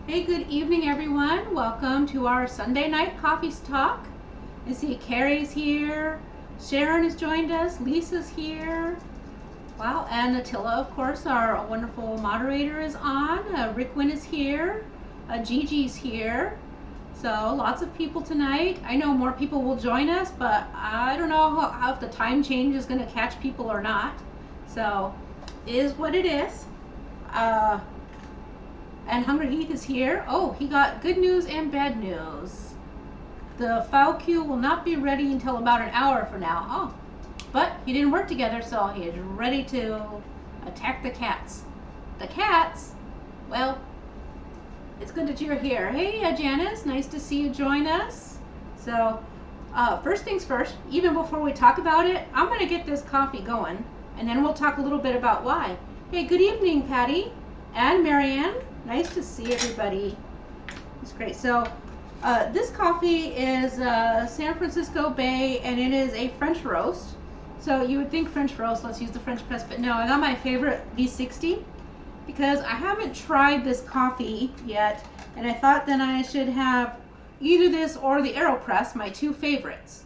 Hey, good evening, everyone. Welcome to our Sunday night coffee talk. I see Carrie's here, Sharon has joined us, Lisa's here. Wow, and Attila, of course, our wonderful moderator is on. Rickwin is here. Gigi's here. So lots of people tonight. I know more people will join us, but I don't know how if the time change is going to catch people or not. So it is what it is. And Hungry Heath is here. Oh, he got good news and bad news. The file queue will not be ready until about an hour from now. Oh, but he didn't work together, so he is ready to attack the cats. The cats? Well, it's good that you're here. Hey, Janice, nice to see you join us. So, first things first, even before we talk about it, I'm going to get this coffee going, and then we'll talk a little bit about why. Hey, good evening, Patty and Marianne. Nice to see everybody. It's great. So this coffee is San Francisco Bay, and it is a French roast. So you would think French roast, let's use the French press, but no, I got my favorite V60 because I haven't tried this coffee yet, and I thought then I should have either this or the AeroPress, my two favorites.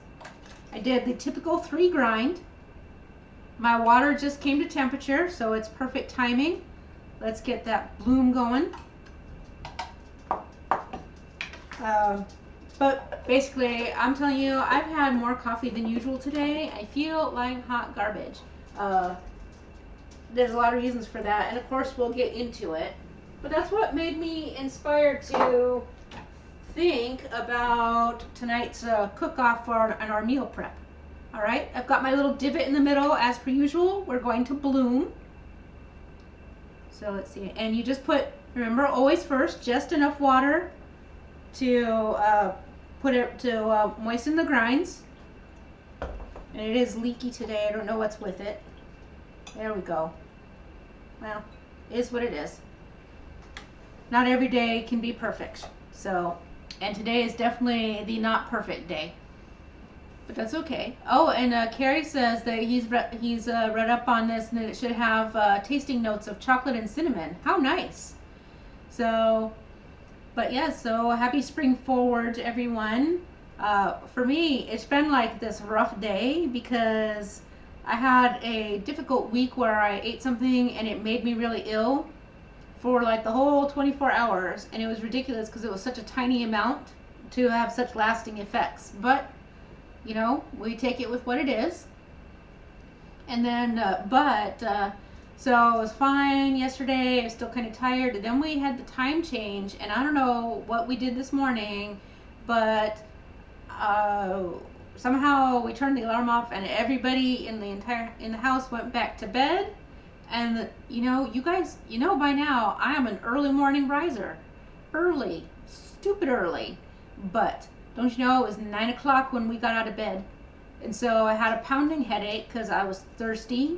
I did the typical 3 grind. My water just came to temperature, so it's perfect timing. Let's get that bloom going. But basically, I'm telling you, I've had more coffee than usual today. I feel like hot garbage. There's a lot of reasons for that, and of course we'll get into it. But that's what made me inspired to think about tonight's cook-off for our meal prep. All right, I've got my little divot in the middle as per usual. We're going to bloom. So let's see, and you just put, remember always first, just enough water to moisten the grinds. And it is leaky today, I don't know what's with it. There we go. Well, it is what it is. Not every day can be perfect. So, and today is definitely the not perfect day. But that's okay. Oh, and Carrie says that he's read up on this and that it should have tasting notes of chocolate and cinnamon. How nice. So, but yeah, so happy spring forward to everyone. For me, it's been like this rough day because I had a difficult week where I ate something and it made me really ill for like the whole 24 hours. And it was ridiculous because it was such a tiny amount to have such lasting effects. But you know, we take it with what it is. And then, so I was fine yesterday. I was still kind of tired. And then we had the time change, and I don't know what we did this morning, but somehow we turned the alarm off, and everybody in the house went back to bed. And you know, you guys, you know by now I am an early morning riser, early, stupid early, but. Don't you know, it was 9 o'clock when we got out of bed. And so I had a pounding headache because I was thirsty.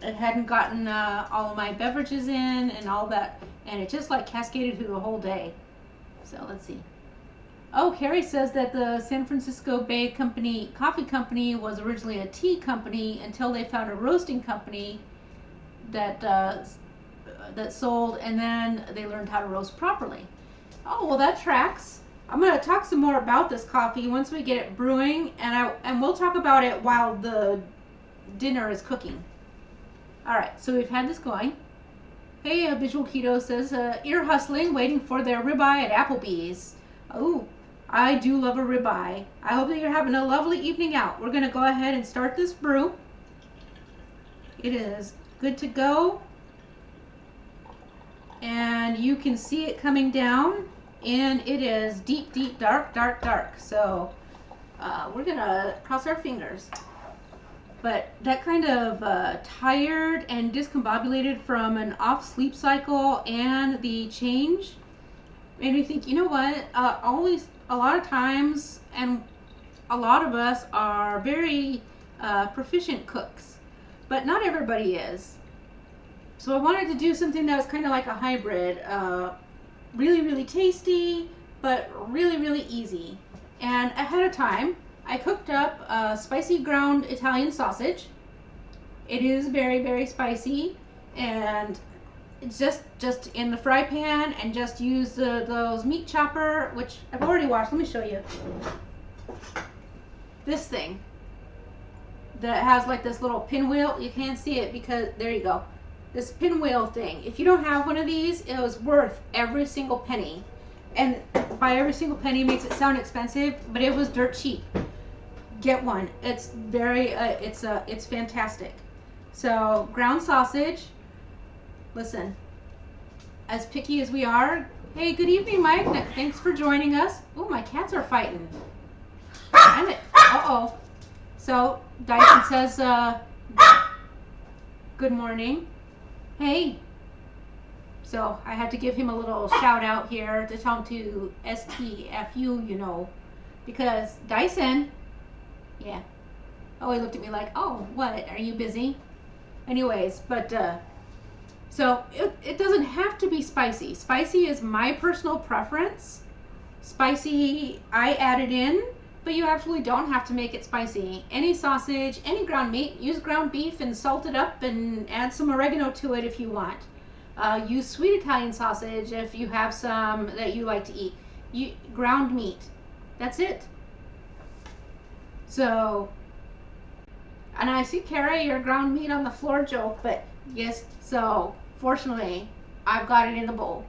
I hadn't gotten all of my beverages in and all that. And it just like cascaded through the whole day. So let's see. Oh, Carrie says that the San Francisco Bay Coffee Company was originally a tea company until they found a roasting company that sold, and then they learned how to roast properly. Oh, well that tracks. I'm going to talk some more about this coffee once we get it brewing, and we'll talk about it while the dinner is cooking. All right, so we've had this going. Hey, Visual Keto says, ear hustling, waiting for their ribeye at Applebee's. Oh, I do love a ribeye. I hope that you're having a lovely evening out. We're going to go ahead and start this brew. It is good to go, and you can see it coming down. And it is deep, deep, dark, dark, dark. So we're going to cross our fingers. But that kind of tired and discombobulated from an off sleep cycle and the change made me think, you know what, always, a lot of times, and a lot of us are very proficient cooks, but not everybody is. So I wanted to do something that was kind of like a hybrid. Really, really tasty, but really, really easy. And ahead of time, I cooked up spicy ground Italian sausage. It is very, very spicy, and it's just in the fry pan, and just use those meat chopper, which I've already washed. Let me show you. This thing that has like this little pinwheel. You can't see it because there you go. This pinwheel thing. If you don't have one of these, it was worth every single penny. And by every single penny makes it sound expensive, but it was dirt cheap. Get one. It's very it's fantastic. So ground sausage. Listen, as picky as we are. Hey, good evening, Mike. Thanks for joining us. Oh, my cats are fighting. Uh-oh. So Dyson says good morning. Hey. So I had to give him a little shout out here to tell him to STFU, you know, because Dyson, yeah. Oh, he looked at me like, oh, what? Are you busy? Anyways, but so it doesn't have to be spicy. Spicy is my personal preference. Spicy, I added in, but you absolutely don't have to make it spicy. Any sausage, any ground meat, use ground beef and salt it up and add some oregano to it if you want. Use sweet Italian sausage if you have some that you like to eat. Ground meat. That's it. So, and I see, Kara, your ground meat on the floor joke, but yes, so fortunately, I've got it in the bowl.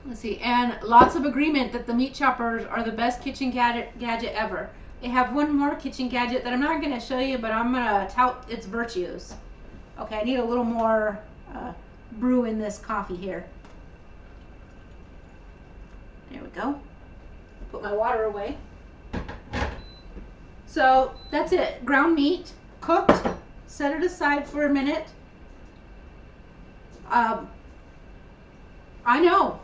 Let's see, and lots of agreement that the meat choppers are the best kitchen gadget ever. They have one more kitchen gadget that I'm not going to show you, but I'm going to tout its virtues. Okay, I need a little more brew in this coffee here. There we go. Put my water away. So that's it. Ground meat, cooked. Set it aside for a minute. I know,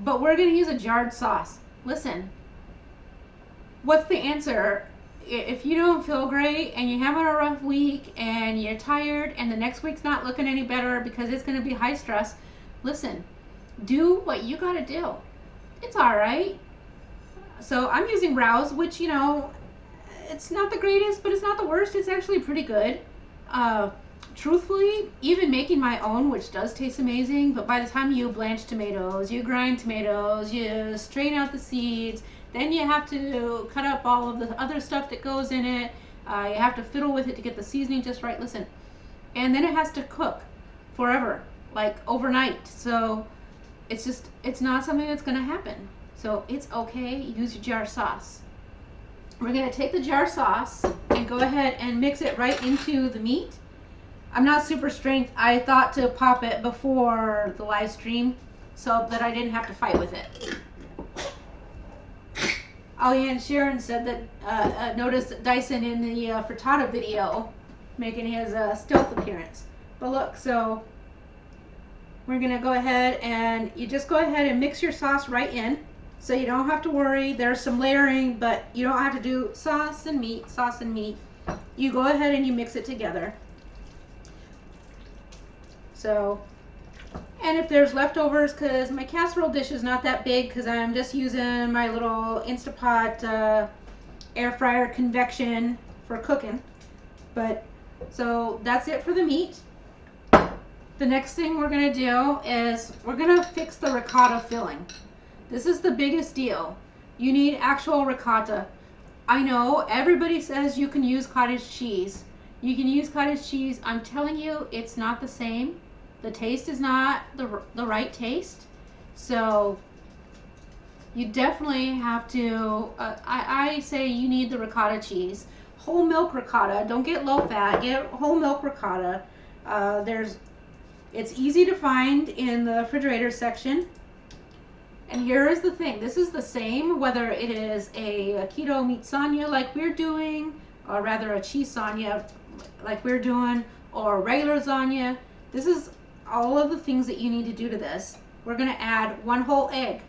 but we're going to use a jarred sauce. Listen, what's the answer? If you don't feel great and you're having a rough week and you're tired and the next week's not looking any better because it's going to be high stress, listen, do what you got to do. It's all right. So I'm using Rouse, which, you know, it's not the greatest, but it's not the worst. It's actually pretty good. Truthfully, even making my own, which does taste amazing, but by the time you blanch tomatoes, you grind tomatoes, you strain out the seeds, then you have to cut up all of the other stuff that goes in it. You have to fiddle with it to get the seasoning just right. Listen, and then it has to cook forever, like overnight. So it's not something that's going to happen. So it's okay. Use your jar sauce. We're going to take the jar sauce and go ahead and mix it right into the meat. I'm not super strength. I thought to pop it before the live stream so that I didn't have to fight with it. Oh yeah, and Sharon said that noticed Dyson in the frittata video making his stealth appearance. But look, so we're going to go ahead and you just go ahead and mix your sauce right in. So you don't have to worry. There's some layering, but you don't have to do sauce and meat, sauce and meat. You go ahead and you mix it together. So, and if there's leftovers, because my casserole dish is not that big because I'm just using my little Instapot air fryer convection for cooking. But, so that's it for the meat. The next thing we're going to do is we're going to fix the ricotta filling. This is the biggest deal. You need actual ricotta. I know everybody says you can use cottage cheese. You can use cottage cheese. I'm telling you, it's not the same. The taste is not the right taste. So you definitely have to, I say you need the ricotta cheese. Whole milk ricotta. Don't get low fat. Get whole milk ricotta. It's easy to find in the refrigerator section. And here is the thing. This is the same whether it is a keto meatsagna like we're doing, or rather a cheese sagna like we're doing, or regular lasagna. This is all of the things that you need to do to this. We're going to add 1 whole egg.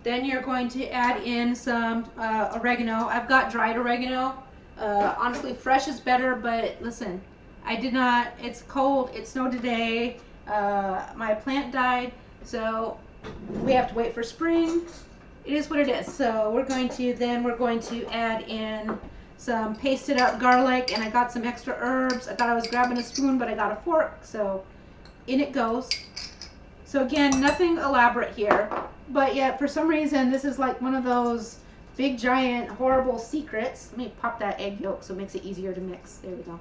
Then you're going to add in some oregano. I've got dried oregano. Honestly, fresh is better, but listen, I did not, it's cold, it snowed today, my plant died, so we have to wait for spring. It is what it is. So we're going to add in some pasted up garlic, and I got some extra herbs. I thought I was grabbing a spoon, but I got a fork, so in it goes. So again, nothing elaborate here, but yet for some reason this is like one of those big giant horrible secrets. Let me pop that egg yolk so it makes it easier to mix. There we go.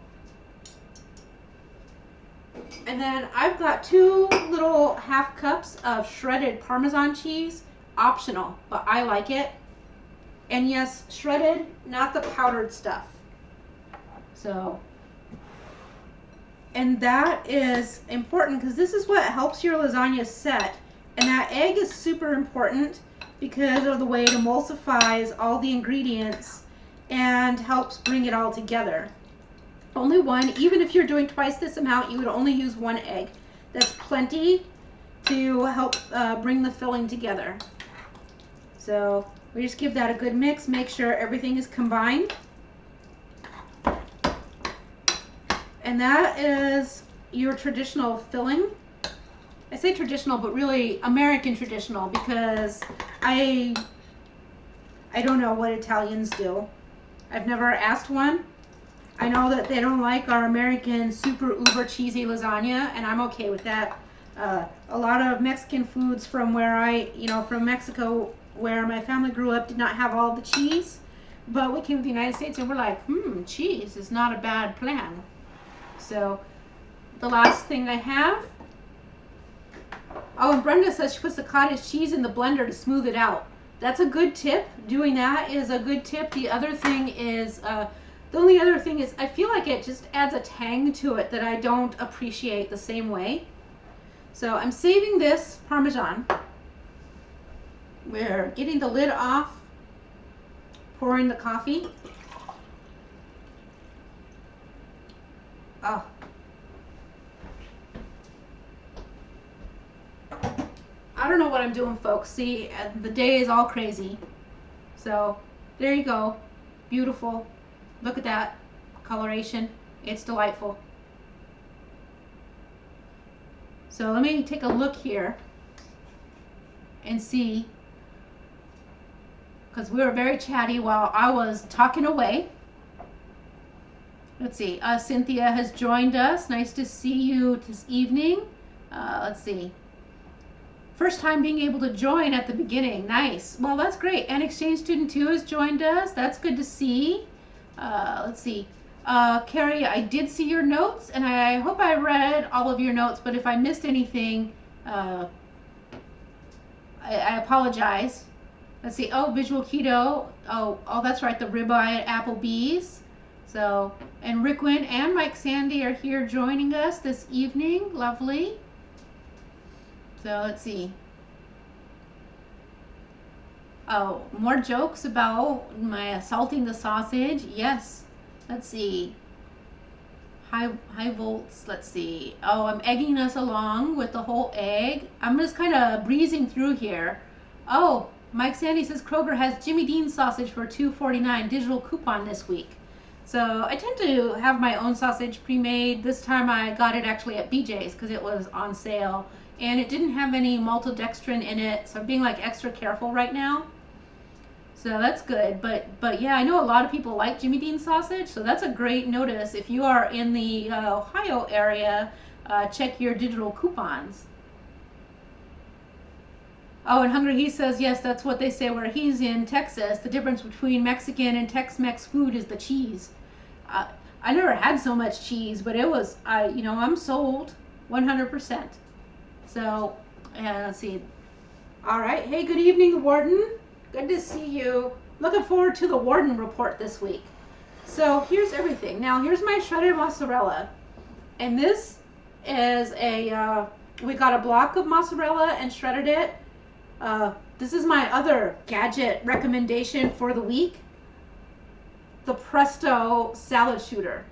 And then I've got 2 little half cups of shredded Parmesan cheese, optional, but I like it. And yes, shredded, not the powdered stuff. So, and that is important because this is what helps your lasagna set. And that egg is super important because of the way it emulsifies all the ingredients and helps bring it all together. Only one, even if you're doing twice this amount, you would only use 1 egg. That's plenty to help bring the filling together. So we just give that a good mix, make sure everything is combined. And that is your traditional filling. I say traditional, but really American traditional, because I don't know what Italians do. I've never asked one. I know that they don't like our American super uber cheesy lasagna, and I'm okay with that. A lot of Mexican foods from where from Mexico, where my family grew up, did not have all the cheese. But we came to the United States and we're like, cheese is not a bad plan. So the last thing I have, oh, and Brenda says she puts the cottage cheese in the blender to smooth it out. That's a good tip. Doing that is a good tip. The other thing is, the only other thing is I feel like it just adds a tang to it that I don't appreciate the same way. So I'm saving this Parmesan. We're getting the lid off, pouring the coffee. Oh. I don't know what I'm doing, folks. See, the day is all crazy. So there you go. Beautiful. Look at that coloration. It's delightful. So let me take a look here and see, because we were very chatty while I was talking away. Let's see. Cynthia has joined us. Nice to see you this evening. Let's see. First time being able to join at the beginning. Nice. Well, that's great. And Exchange Student 2 has joined us. That's good to see. Let's see. Carrie, I did see your notes, and I hope I read all of your notes, but if I missed anything, I apologize. Let's see. Oh, Visual Keto. Oh, that's right. The ribeye at Applebee's. So, and Rickwin and Mike Sandy are here joining us this evening. Lovely. So let's see. Oh, more jokes about my assaulting the sausage. Yes. Let's see. High volts. Let's see. Oh, I'm egging us along with the whole egg. I'm just kind of breezing through here. Oh, Mike Sandy says Kroger has Jimmy Dean sausage for $2.49 digital coupon this week. So I tend to have my own sausage pre-made. This time I got it actually at BJ's because it was on sale. And it didn't have any maltodextrin in it, so I'm being like extra careful right now. So that's good. But yeah, I know a lot of people like Jimmy Dean sausage, so that's a great notice. If you are in the Ohio area, check your digital coupons. Oh, and Hungry He says, yes, that's what they say where he's in Texas. The difference between Mexican and Tex-Mex food is the cheese. I never had so much cheese, but it was, I'm sold 100%. So, let's see. All right. Hey, good evening, Warden. Good to see you. Looking forward to the Warden report this week. So here's everything. Now, here's my shredded mozzarella. And this is we got a block of mozzarella and shredded it. This is my other gadget recommendation for the week. The Presto salad shooter.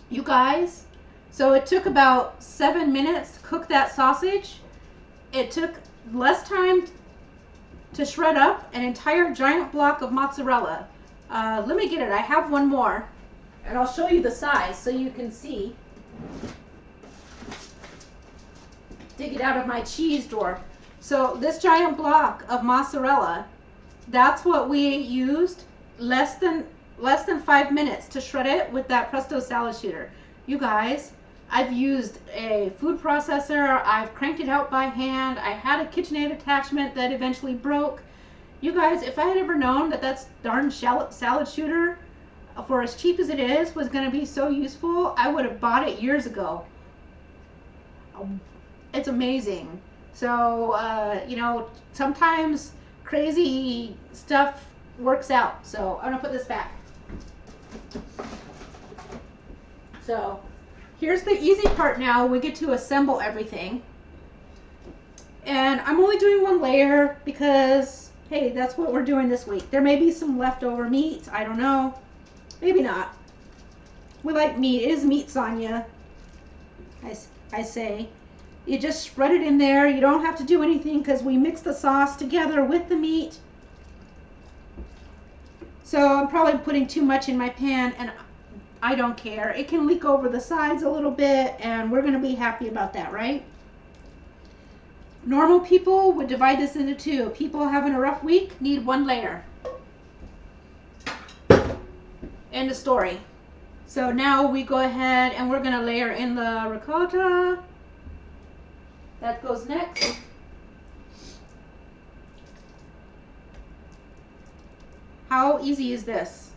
You guys, so it took about 7 minutes to cook that sausage. It took less time to shred up an entire giant block of mozzarella. Let me get it. I have one more, and I'll show you the size so you can see. Dig it out of my cheese drawer. So this giant block of mozzarella, that's what we used. Less than less than 5 minutes to shred it with that Presto salad shooter. You guys, I've used a food processor, I've cranked it out by hand, I had a KitchenAid attachment that eventually broke. You guys, if I had ever known that that's darn salad shooter, for as cheap as it is, was going to be so useful, I would have bought it years ago. It's amazing. So, you know, sometimes crazy stuff works out. So I'm going to put this back. So here's the easy part now. We get to assemble everything. And I'm only doing one layer because, hey, that's what we're doing this week. There may be some leftover meat. I don't know. Maybe not. We like meat. It is meatsagna, I say. You just spread it in there. You don't have to do anything because we mix the sauce together with the meat. So I'm probably putting too much in my pan, and I don't care. It can leak over the sides a little bit, and we're going to be happy about that, right? Normal people would divide this into two. People having a rough week need one layer. End of story. So now we go ahead and we're going to layer in the ricotta. That goes next. How easy is this?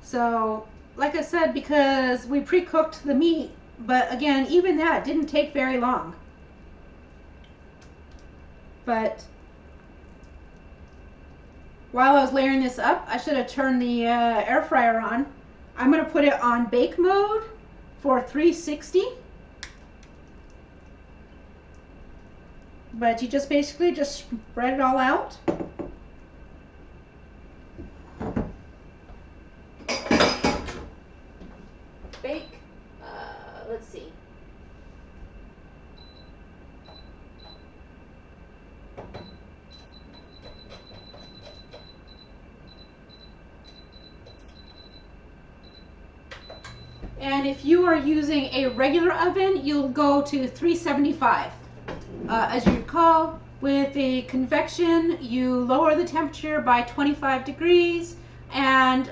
So, like I said, because we pre-cooked the meat, but again, even that didn't take very long. But while I was layering this up, I should have turned the air fryer on. I'm going to put it on bake mode for 360. But you just basically just spread it all out. Bake, let's see. And if you are using a regular oven, you'll go to 375. As you recall, with a convection, you lower the temperature by 25 degrees and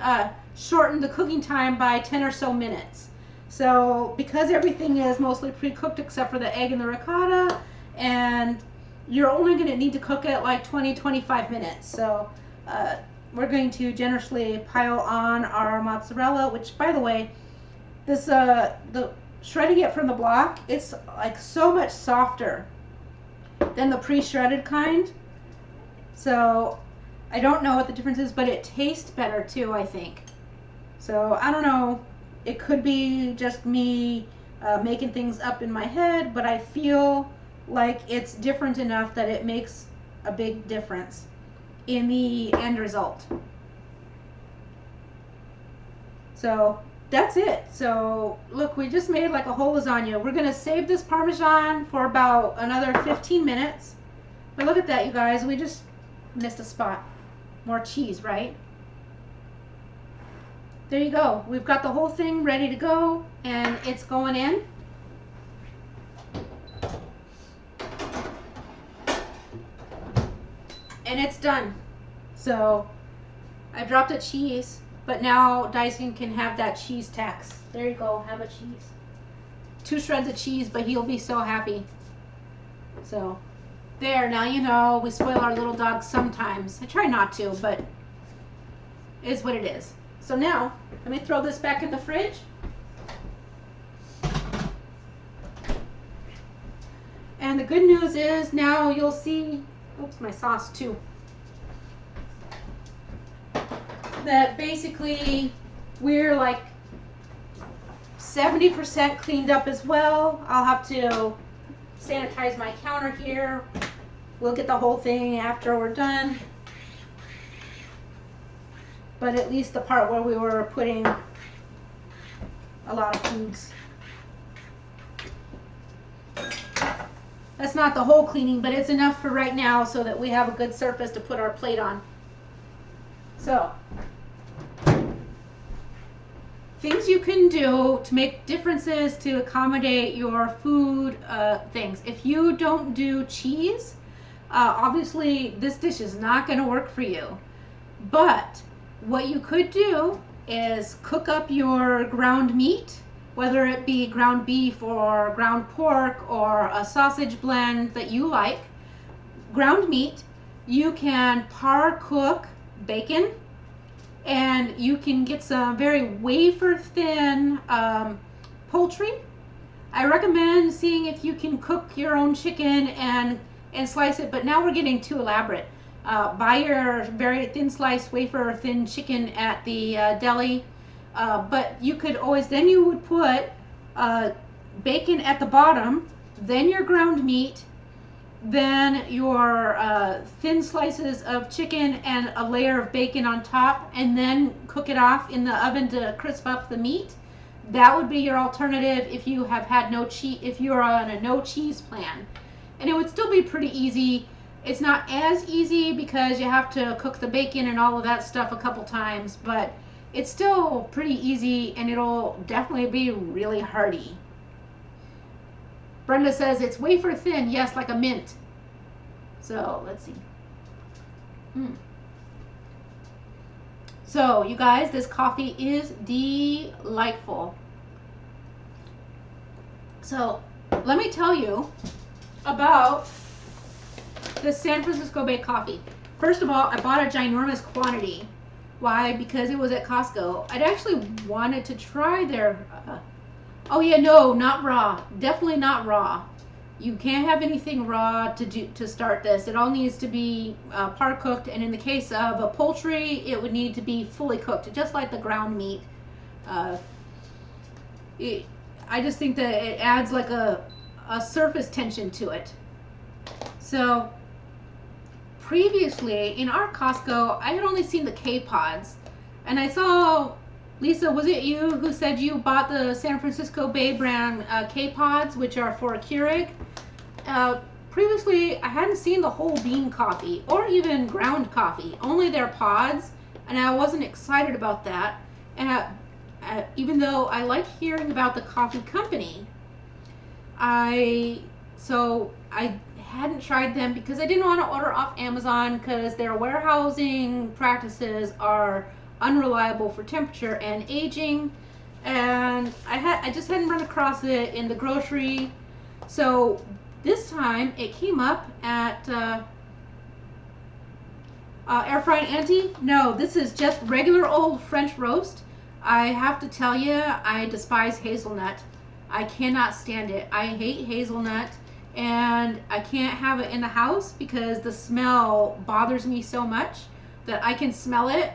shorten the cooking time by 10 or so minutes. So because everything is mostly pre-cooked except for the egg and the ricotta, and you're only going to need to cook it like 20-25 minutes. So we're going to generously pile on our mozzarella, which, by the way, this the shredding it from the block, it's like so much softer than the pre-shredded kind. So I don't know what the difference is, but it tastes better too, I think. So I don't know, it could be just me making things up in my head, but I feel like it's different enough that it makes a big difference in the end result. So that's it. So look, we just made like a whole lasagna. We're going to save this Parmesan for about another 15 minutes. But look at that, you guys. We just missed a spot. More cheese, right? There you go. We've got the whole thing ready to go, and it's going in. And it's done. So I dropped a cheese. But now Dyson can have that cheese tax. There you go, have a cheese. 2 shreds of cheese, but he'll be so happy. So, there, now you know, we spoil our little dogs sometimes. I try not to, but it is what it is. So now, let me throw this back in the fridge. And the good news is now you'll see, oops, my sauce too. That basically we're like 70% cleaned up as well. I'll have to sanitize my counter here. We'll get the whole thing after we're done. But at least the part where we were putting a lot of foods. That's not the whole cleaning, but it's enough for right now so that we have a good surface to put our plate on. So, things you can do to make differences to accommodate your food things. If you don't do cheese, obviously this dish is not going to work for you. But What you could do is cook up your ground meat, whether it be ground beef or ground pork or a sausage blend that you like. Ground meat, you can par cook bacon, and you can get some very wafer thin poultry. I recommend seeing if you can cook your own chicken and slice it, but now we're getting too elaborate. Buy your very thin sliced wafer thin chicken at the deli, but you could always, then you would put bacon at the bottom, then your ground meat, then your thin slices of chicken and a layer of bacon on top, and then cook it off in the oven to crisp up the meat. That would be your alternative if you have had no cheese, if you're on a no cheese plan. And it would still be pretty easy. It's not as easy because you have to cook the bacon and all of that stuff a couple times, but it's still pretty easy, and it'll definitely be really hearty. Brenda says it's wafer thin, yes, like a mint. So let's see. So you guys, this coffee is delightful. So let me tell you about the San Francisco Bay coffee. First of all, I bought a ginormous quantity. Why? Because it was at Costco. I'd actually wanted to try their oh yeah, no, not raw. Definitely not raw. You can't have anything raw to start this. It all needs to be par cooked, and in the case of a poultry, it would need to be fully cooked, just like the ground meat. I just think that it adds like a surface tension to it. So previously in our Costco, I had only seen the K pods, and I saw, Lisa, was it you who said you bought the San Francisco Bay brand K pods, which are for a Keurig? Previously, I hadn't seen the whole bean coffee or even ground coffee, only their pods, and I wasn't excited about that. And even though I like hearing about the coffee company, I hadn't tried them because I didn't want to order off Amazon because their warehousing practices are unreliable for temperature and aging, and I just hadn't run across it in the grocery. So this time it came up at Air Fried Auntie. No, this is just regular old French roast. I have to tell you, I despise hazelnut. I cannot stand it. I hate hazelnut, and I can't have it in the house because the smell bothers me so much that I can smell it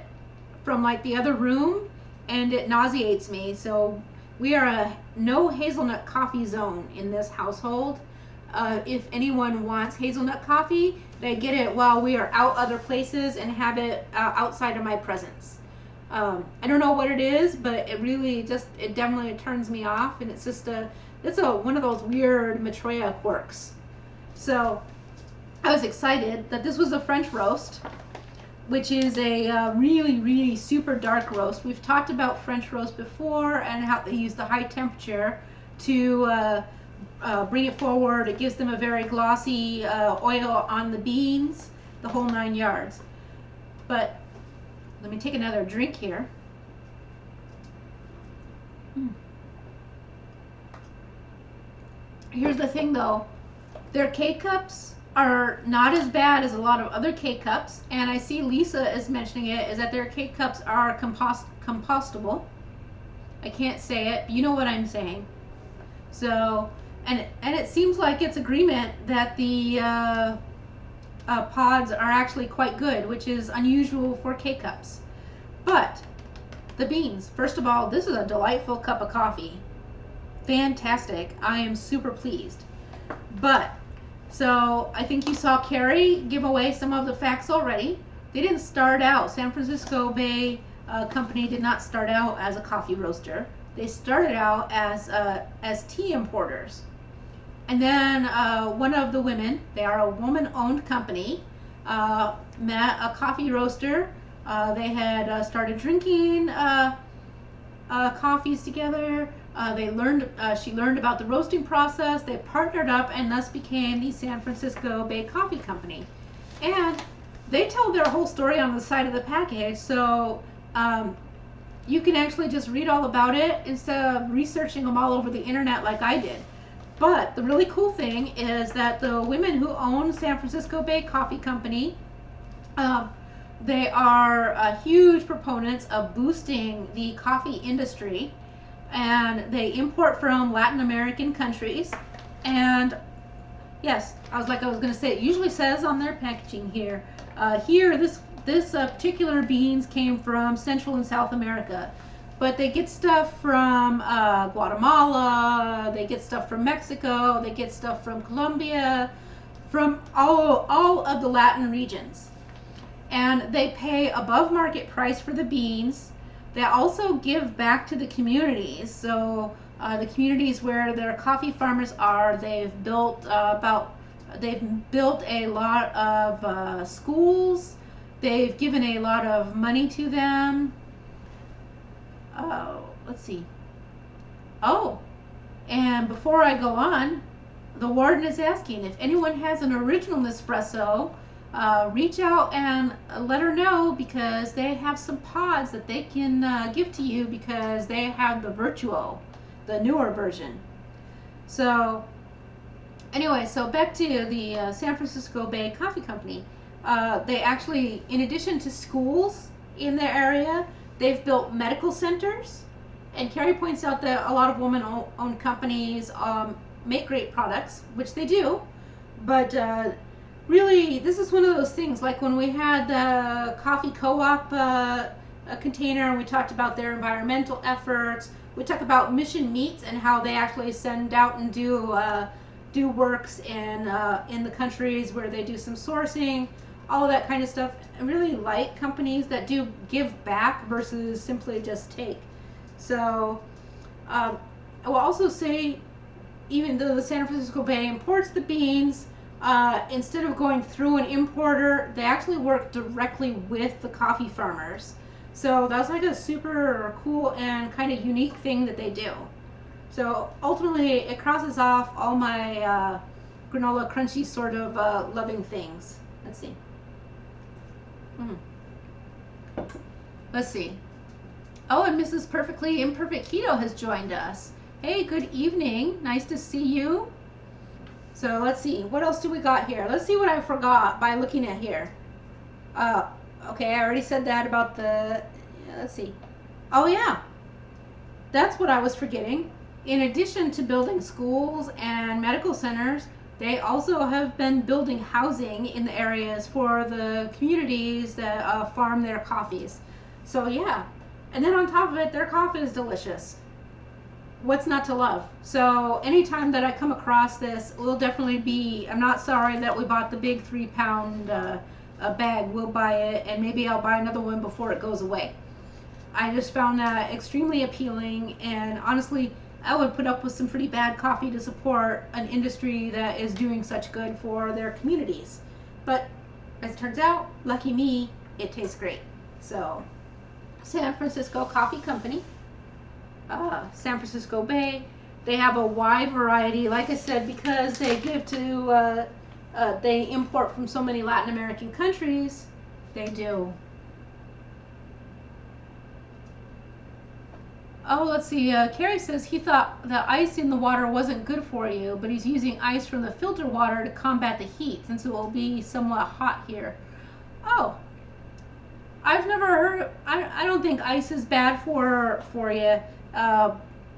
from like the other room and it nauseates me. So we are a no hazelnut coffee zone in this household. If anyone wants hazelnut coffee, they get it while we are out other places and have it outside of my presence. I don't know what it is, but it really it definitely turns me off, and it's just one of those weird Maitreya quirks. So I was excited that this was a French roast, which is a really, really super dark roast. We've talked about French roast before and how they use the high temperature to bring it forward. It gives them a very glossy oil on the beans, the whole 9 yards. But let me take another drink here. Here's the thing though, their K-cups are not as bad as a lot of other K-cups, and I see Lisa is mentioning it, is that their K-cups are compostable. I can't say it, but you know what I'm saying. So, and it seems like it's agreement that the pods are actually quite good, which is unusual for K-cups. But the beans, first of all, this is a delightful cup of coffee. Fantastic. I am super pleased. But so I think you saw Carrie give away some of the facts already. They didn't start out, San Francisco Bay company did not start out as a coffee roaster. They started out as tea importers. And then one of the women, they are a woman-owned company, met a coffee roaster. They had started drinking coffees together. She learned about the roasting process. They partnered up and thus became the San Francisco Bay Coffee Company. And they tell their whole story on the side of the package, so you can actually just read all about it instead of researching them all over the internet like I did. But the really cool thing is that the women who own San Francisco Bay Coffee Company, they are huge proponents of boosting the coffee industry, and they import from Latin American countries. And yes, I was going to say, it usually says on their packaging here, this particular beans came from Central and South America. But they get stuff from Guatemala, they get stuff from Mexico, they get stuff from Colombia, from all of the Latin regions. And they pay above market price for the beans. They also give back to the communities. So the communities where their coffee farmers are, they've built a lot of schools. They've given a lot of money to them. Let's see. Oh, and before I go on, the warden is asking if anyone has an original Nespresso, reach out and let her know, because they have some pods that they can give to you, because they have the Virtuo, the newer version. So anyway, so back to the San Francisco Bay Coffee Company. They actually, in addition to schools in their area, they've built medical centers. And Carrie points out that a lot of women-owned companies make great products, which they do. But really, this is one of those things, like when we had the coffee co-op container, and we talked about their environmental efforts. We talked about Mission Meats and how they actually send out and do works in the countries where they do some sourcing, all of that kind of stuff. I really like companies that do give back versus simply just take. So I will also say, even though the San Francisco Bay imports the beans, instead of going through an importer, they actually work directly with the coffee farmers. So that's like a super cool and kind of unique thing that they do. So ultimately, it crosses off all my granola crunchy sort of loving things. Let's see. Let's see. Oh, and Mrs. Perfectly Imperfect Keto has joined us. Hey, good evening. Nice to see you. So let's see. What else do we got here? Let's see what I forgot by looking at here. Okay, I already said that about the... let's see. Oh, yeah. That's what I was forgetting. In addition to building schools and medical centers, they also have been building housing in the areas for the communities that farm their coffees. So, yeah. And then on top of it, their coffee is delicious. What's not to love? So anytime that I come across this, we'll definitely be, I'm not sorry that we bought the big 3-pound bag. We'll buy it, and maybe I'll buy another one before it goes away. I just found that extremely appealing, and honestly, I would put up with some pretty bad coffee to support an industry that is doing such good for their communities. But as it turns out, lucky me, it tastes great. So San Francisco Coffee Company, San Francisco Bay, they have a wide variety, like I said, because they give to they import from so many Latin American countries. They do. Oh, let's see. Carrie says he thought the ice in the water wasn't good for you, but he's using ice from the filter water to combat the heat, since it will be somewhat hot here. Oh, I've never heard. I don't think ice is bad for you.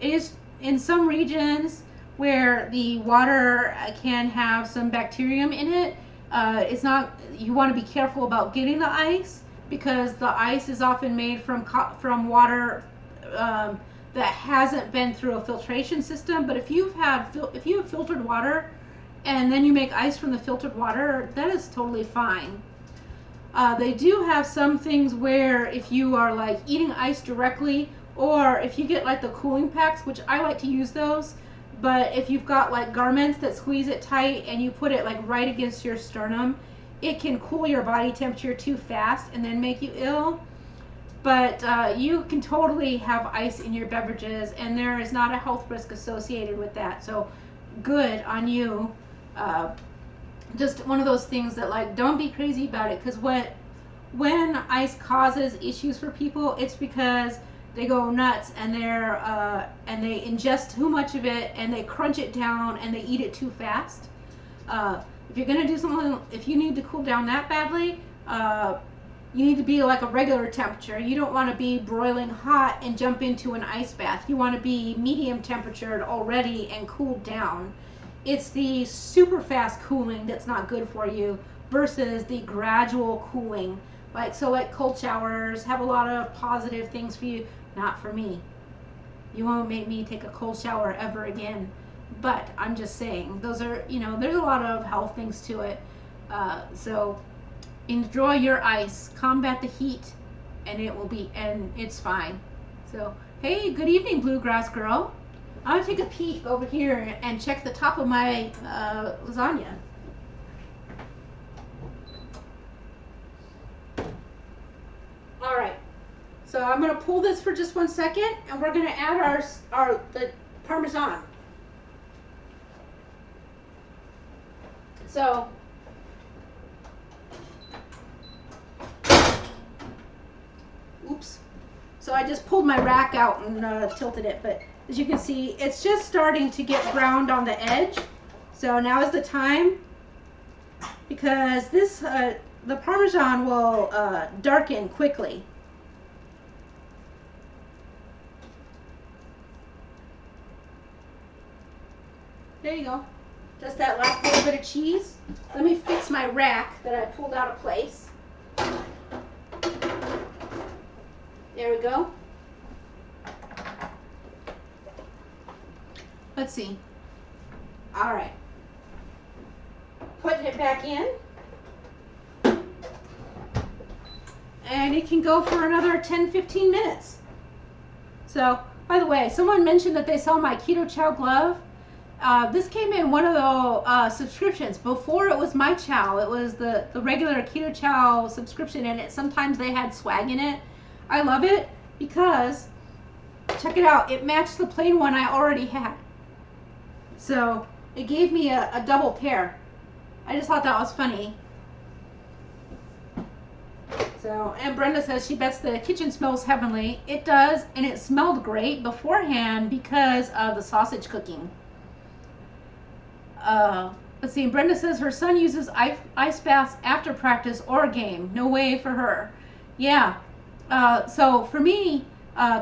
It is in some regions where the water can have some bacterium in it. It's not. You want to be careful about getting the ice, because the ice is often made from water that hasn't been through a filtration system. But if you have filtered water and then you make ice from the filtered water, that is totally fine. They do have some things where if you are like eating ice directly, or if you get like the cooling packs, which I like to use those, but if you've got like garments that squeeze it tight and you put it like right against your sternum, it can cool your body temperature too fast and then make you ill. But you can totally have ice in your beverages, and there is not a health risk associated with that. So good on you just one of those things that, like, don't be crazy about it, because when ice causes issues for people, it's because they go nuts and they ingest too much of it and they crunch it down and they eat it too fast. If you're gonna do something, if you need to cool down that badly, you need to be like a regular temperature. You don't want to be broiling hot and jump into an ice bath. You want to be medium temperatured already and cooled down. It's the super fast cooling that's not good for you versus the gradual cooling. Like cold showers have a lot of positive things for you. Not for me. You won't make me take a cold shower ever again. But I'm just saying, those are, there's a lot of health things to it. So enjoy your ice, combat the heat, and it's fine. So, hey, good evening, Bluegrass Girl. I'm gonna take a peek over here and check the top of my lasagna. All right, so I'm gonna pull this for just 1 second, and we're gonna add the Parmesan. So, oops. So I just pulled my rack out and tilted it, but as you can see, it's just starting to get browned on the edge. So now is the time, because the Parmesan will darken quickly. There you go. Just that last little bit of cheese. Let me fix my rack that I pulled out of place. There we go. Let's see. All right. Putting it back in. And it can go for another 10-15 minutes. So, by the way, someone mentioned that they saw my KetOH-IO glove. This came in one of the subscriptions. Before it was my chow, it was the regular KetOH-IO subscription, and sometimes they had swag in it. I love it because, check it out, it matched the plain one I already had. So it gave me a double pair. I just thought that was funny. So, and Brenda says she bets the kitchen smells heavenly. It does, and it smelled great beforehand because of the sausage cooking. Let's see, Brenda says her son uses ice baths after practice or game. No way for her. Yeah. So for me,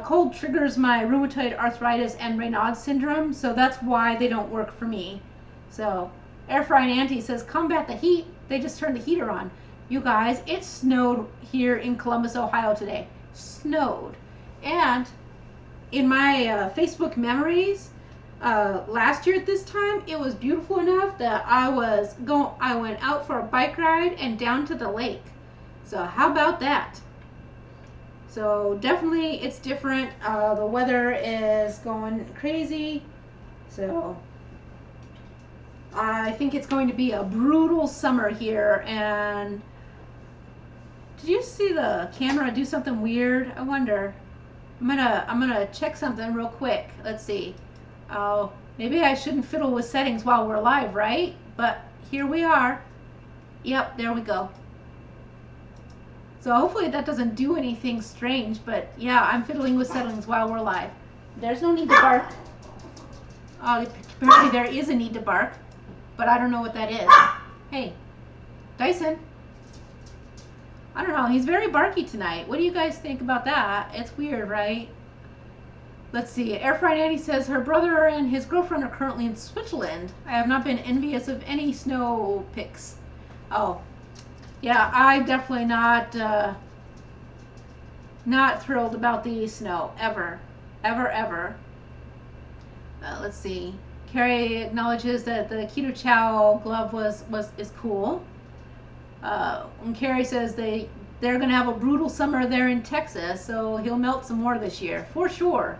cold triggers my rheumatoid arthritis and Raynaud's syndrome, so that's why they don't work for me. So Air Frying Auntie says combat the heat. They just turned the heater on. You guys, it snowed here in Columbus, Ohio today. Snowed. And in my Facebook memories, last year at this time, it was beautiful enough that I went out for a bike ride and down to the lake. So how about that? So definitely it's different. The weather is going crazy. So I think it's going to be a brutal summer here. And did you see the camera do something weird? I wonder. I'm gonna check something real quick. Let's see. Oh, maybe I shouldn't fiddle with settings while we're live, right? But here we are. Yep, there we go. So hopefully that doesn't do anything strange, but yeah, I'm fiddling with settings while we're live. There's no need to bark. Apparently there is a need to bark, but I don't know what that is. Hey, Dyson. I don't know, he's very barky tonight. What do you guys think about that? It's weird, right? Let's see, Air Frying Annie says her brother and his girlfriend are currently in Switzerland. I have not been envious of any snow pics. Oh, yeah, I'm definitely not thrilled about the snow, ever. Let's see, Carrie acknowledges that the KetOH-IO glove is cool. And Carrie says they're going to have a brutal summer there in Texas, so he'll melt some more this year, for sure.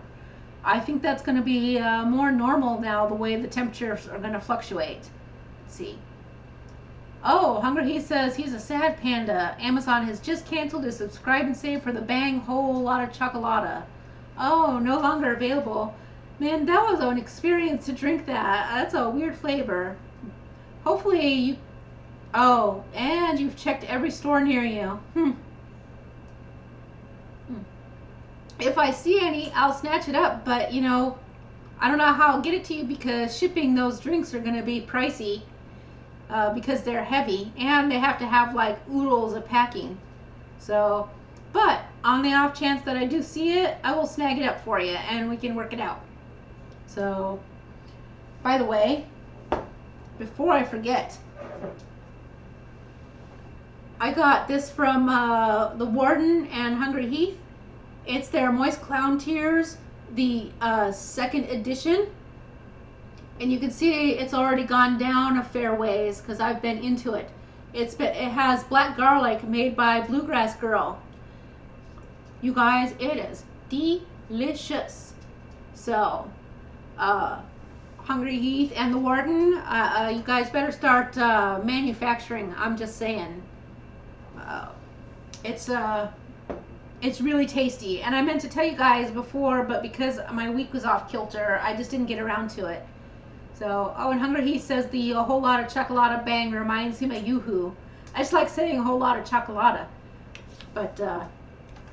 I think that's going to be more normal now, the way the temperatures are going to fluctuate. Let's see. Oh, Hunger He says he's a sad panda. Amazon has just canceled his subscribe and save for the Bang whole lot of chocolata. Oh, no longer available. Man, that was an experience to drink that. That's a weird flavor. Hopefully Oh, and you've checked every store near you. If I see any, I'll snatch it up, but you know, I don't know how I'll get it to you because shipping those drinks are going to be pricey because they're heavy and they have to have like oodles of packing. So, but on the off chance that I do see it, I will snag it up for you and we can work it out. So, by the way, before I forget, I got this from the Warden and Hungry Heath. It's their Moist Clown Tears, the second edition. And you can see it's already gone down a fair ways because I've been into it. It has black garlic made by Bluegrass Girl. You guys, it is delicious. So, Hungry Heath and the Warden, you guys better start manufacturing. I'm just saying. It's really tasty. And I meant to tell you guys before, but because my week was off kilter, I just didn't get around to it. So, oh, and Hungry Heath says the a whole lot of chocolate bang reminds him of Yoo-Hoo. I just like saying a whole lot of chocolate. But,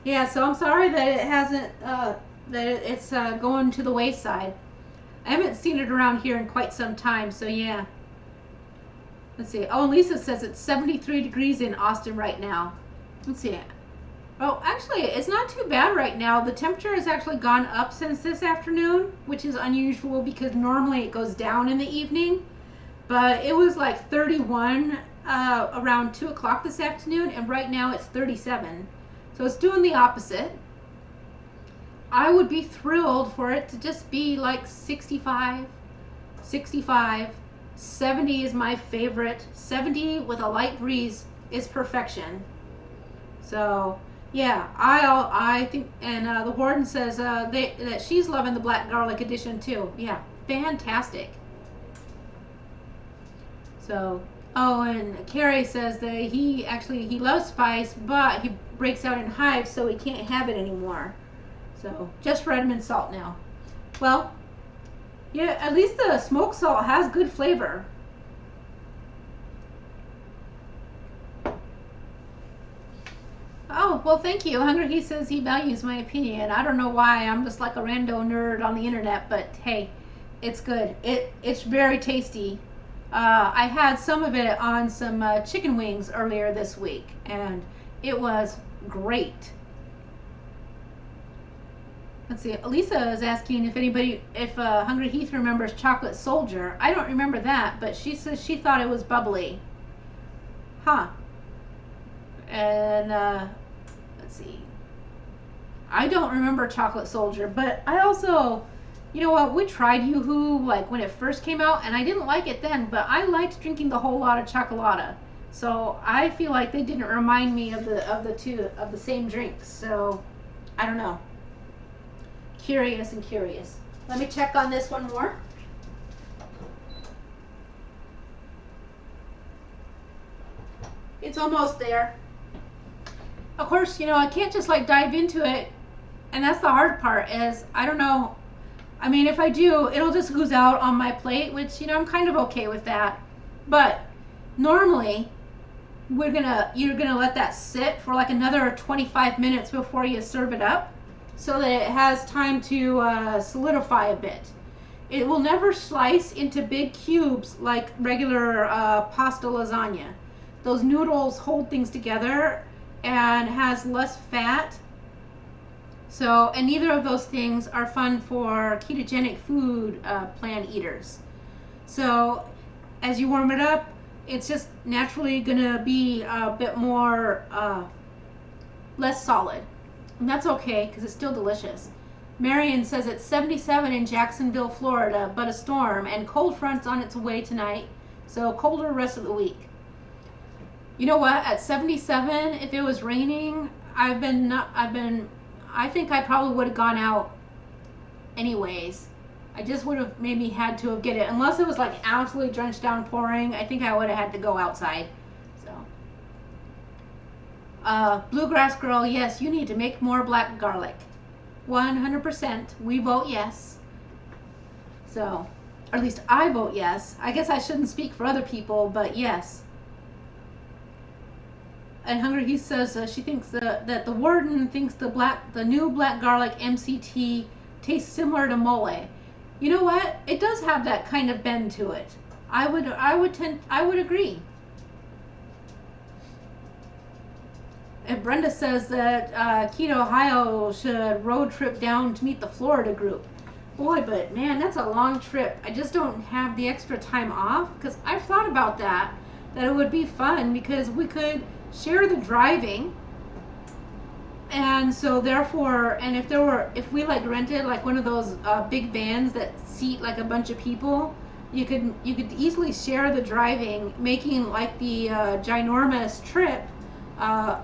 yeah, so I'm sorry that it hasn't, it's going to the wayside. I haven't seen it around here in quite some time, so yeah. Let's see. Oh, and Lisa says it's 73 degrees in Austin right now. Let's see. Oh, actually, it's not too bad right now. The temperature has actually gone up since this afternoon, which is unusual because normally it goes down in the evening. But it was like 31 around 2 o'clock this afternoon, and right now it's 37. So it's doing the opposite. I would be thrilled for it to just be like 65, 65. 70 is my favorite. 70 with a light breeze is perfection. So, yeah, I think, and the Warden says that she's loving the black garlic edition too. Yeah, fantastic. So, oh, and Carrie says that he loves spice, but he breaks out in hives, so he can't have it anymore. So, just Redmond salt now. Well, yeah, at least the smoked salt has good flavor. Oh, well, thank you. Hungry He says he values my opinion. I don't know why. I'm just like a rando nerd on the internet, but hey, it's good. It's very tasty. I had some of it on some chicken wings earlier this week, and it was great. Let's see. Lisa is asking if Hungry Heath remembers Chocolate Soldier. I don't remember that, but she says she thought it was bubbly. Huh. And let's see. I don't remember Chocolate Soldier, but I also, you know what? We tried Yoo-Hoo like when it first came out, and I didn't like it then, but I liked drinking the whole lot of chocolate. So I feel like they didn't remind me of the same drinks. So I don't know. Curious. Let me check on this one more. It's almost there. Of course, you know, I can't just like dive into it, and that's the hard part is I don't know. I mean, if I do, it'll just ooze out on my plate, which, you know, I'm kind of okay with that. But normally you're gonna let that sit for like another 25 minutes before you serve it up, so that it has time to solidify a bit. It will never slice into big cubes like regular pasta lasagna. Those noodles hold things together and has less fat. So, and neither of those things are fun for ketogenic food plan eaters. So, as you warm it up, it's just naturally gonna be a bit more, less solid. And that's okay, because it's still delicious. Marion says it's 77 in Jacksonville, Florida, but a storm, and cold front's on its way tonight, so colder rest of the week. You know what? At 77, if it was raining, I think I probably would have gone out anyways. I just would have maybe had to have get it, unless it was like absolutely drenched downpouring. I think I would have had to go outside. Bluegrass Girl, yes, you need to make more black garlic. 100%. We vote yes. So, or at least I vote yes. I guess I shouldn't speak for other people, but yes. And Hungry He says she thinks that the warden thinks the new black garlic MCT tastes similar to mole. You know what? It does have that kind of bend to it. I would agree. And Brenda says that KetO-IO should road trip down to meet the Florida group. Boy, but man, that's a long trip. I just don't have the extra time off, because I've thought about that it would be fun because we could share the driving, and so therefore, and if we like rented like one of those big vans that seat like a bunch of people, you could easily share the driving, making like the ginormous trip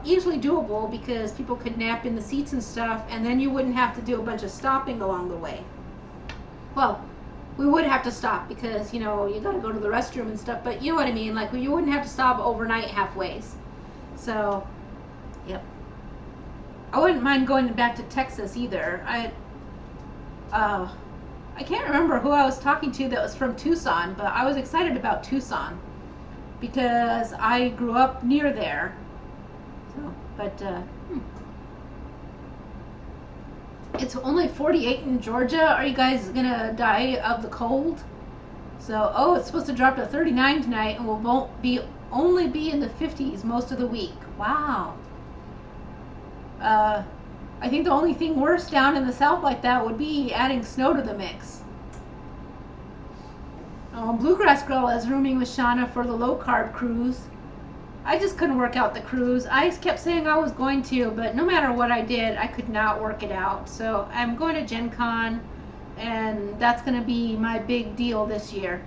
easily doable, because people could nap in the seats and stuff, and then you wouldn't have to do a bunch of stopping along the way. Well, we would have to stop because, you know, you gotta go to the restroom and stuff, but you know what I mean, like you wouldn't have to stop overnight halfways. So, yep. I wouldn't mind going back to Texas either. I can't remember who I was talking to that was from Tucson, but I was excited about Tucson because I grew up near there. So, but it's only 48 in Georgia. Are you guys gonna die of the cold? So, oh, it's supposed to drop to 39 tonight, and only be in the 50s most of the week. Wow. I think the only thing worse down in the south like that would be adding snow to the mix. Oh, Bluegrass Girl is rooming with Shauna for the low carb cruise. I just couldn't work out the cruise. I kept saying I was going to, but no matter what I did, I could not work it out. So I'm going to Gen Con, and that's going to be my big deal this year.